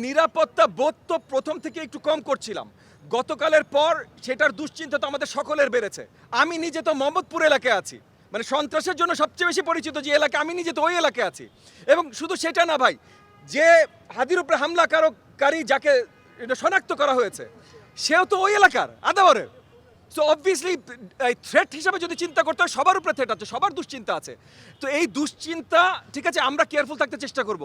নিরাপত্তা বোধ তো প্রথম থেকে একটু কম করছিলাম। গতকালের পর সেটার দুশ্চিন্তা তো আমাদের সকলের বেড়েছে। আমি নিজে তো মোহাম্মদপুর এলাকায় আছি, মানে সন্ত্রাসের জন্য সবচেয়ে বেশি পরিচিত যে এলাকা, আমি নিজে তো ওই এলাকায় আছি। এবং শুধু সেটা না ভাই, যে হাদির উপরে হামলাকারী যাকে এটা শনাক্ত করা হয়েছে সেও তো ওই এলাকার আদাবরের। সো অবভিয়াসলি থ্রেট হিসাবে যদি চিন্তা করতে হয়, সবার উপরে থ্রেট আছে, সবার দুশ্চিন্তা আছে। তো এই দুশ্চিন্তা, ঠিক আছে, আমরা কেয়ারফুল থাকতে চেষ্টা করব,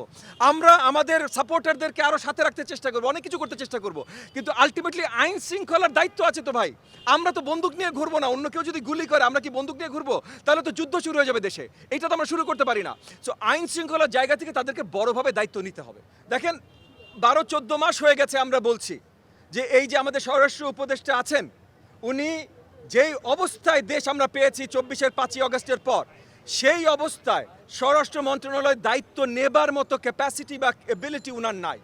আমরা আমাদের সাপোর্টারদেরকে আরও সাথে রাখতে চেষ্টা করবো, অনেক কিছু করতে চেষ্টা করব, কিন্তু আলটিমেটলি আইন শৃঙ্খলার দায়িত্ব আছে তো ভাই। আমরা তো বন্দুক নিয়ে ঘুরবো না, অন্য কেউ যদি গুলি করে আমরা কি বন্দুক নিয়ে ঘুরবো? তাহলে তো যুদ্ধ শুরু হয়ে যাবে দেশে, এটা তো আমরা শুরু করতে পারি না। সো আইন শৃঙ্খলার জায়গা থেকে তাদেরকে বড়োভাবে দায়িত্ব নিতে হবে। দেখেন, 12-14 মাস হয়ে গেছে আমরা বলছি যে এই যে আমাদের স্বরাষ্ট্র উপদেষ্টা আছেন, উনি যেই অবস্থায় দেশ আমরা পেয়েছি 24-এর 5ই আগস্টের পর, সেই অবস্থায় স্বরাষ্ট্র মন্ত্রণালয়ের দায়িত্ব নেবার মতো ক্যাপাসিটি বা এবিলিটি উনার নাই।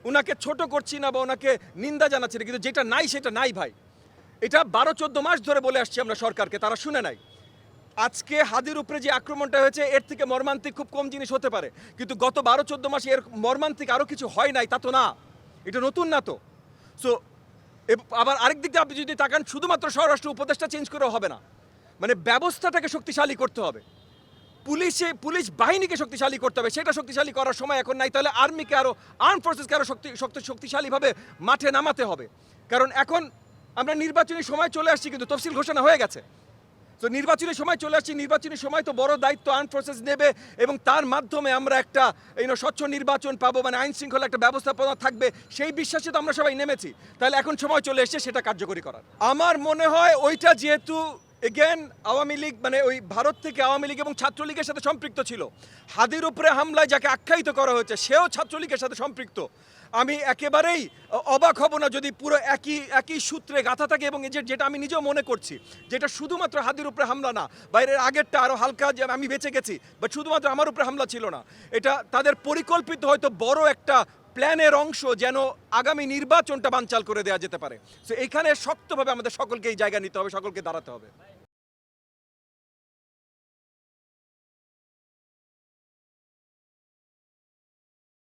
উনাকে ছোট করছি না বা ওনাকে নিন্দা জানাচ্ছি না, কিন্তু যেটা নাই সেটা নাই ভাই। এটা 12-14 মাস ধরে বলে আসছি আমরা সরকারকে, তারা শুনে নাই। আজকে হাদির উপরে যে আক্রমণটা হয়েছে, এর থেকে মর্মান্তিক খুব কম জিনিস হতে পারে, কিন্তু গত 12-14 মাসে এর মর্মান্তিক আরও কিছু হয় নাই তা তো না, এটা নতুন না তো। সো আবার আরেক দিক দিয়ে আপনি যদি তাকান, শুধুমাত্র স্বরাষ্ট্র উপদেষ্টা চেঞ্জ করেও হবে না, মানে ব্যবস্থাটাকে শক্তিশালী করতে হবে, পুলিশ বাহিনীকে শক্তিশালী করতে হবে। সেটা শক্তিশালী করার সময় এখন নাই, তাহলে আর্মিকে আরও, আর্ম ফোর্সেসকে আরও শক্তিশালীভাবে মাঠে নামাতে হবে। কারণ এখন আমরা নির্বাচনী সময় চলে আসছি, কিন্তু তফসিল ঘোষণা হয়ে গেছে। তো নির্বাচনী সময় চলে আসছি, নির্বাচনী সময় তো বড় দায়িত্ব আর্ম ফোর্সেস নেবে, এবং তার মাধ্যমে আমরা একটা স্বচ্ছ নির্বাচন পাবো, মানে আইন শৃঙ্খলা একটা ব্যবস্থাপনা থাকবে, সেই বিশ্বাসে তো আমরা সবাই নেমেছি। তাহলে এখন সময় চলে এসেছে সেটা কার্যকরী করার। আমার মনে হয় ওইটা যেহেতু এগেন আওয়ামী লীগ, মানে ওই ভারত থেকে আওয়ামী লীগ এবং ছাত্রলীগের সাথে সম্পৃক্ত ছিল, হাদির উপরে হামলায় যাকে আখ্যায়িত করা হয়েছে সেও ছাত্রলীগের সাথে সম্পৃক্ত। আমি একেবারেই অবাক হব না যদি পুরো একই সূত্রে গাঁথা থাকে, এবং যেটা আমি নিজেও মনে করছি, যেটা শুধুমাত্র হাদির উপরে হামলা না, বাইরের আগেরটা আরও হালকা, যে আমি বেঁচে গেছি, বাট শুধুমাত্র আমার উপরে হামলা ছিল না, এটা তাদের পরিকল্পিত হয়তো বড় একটা প্ল্যানের অংশ, যেন আগামী নির্বাচনটা বানচাল করে দেওয়া যেতে পারে। সো এখানে শক্তভাবে আমাদের সকলকে এই জায়গা নিতে হবে, সকলকে দাঁড়াতে হবে।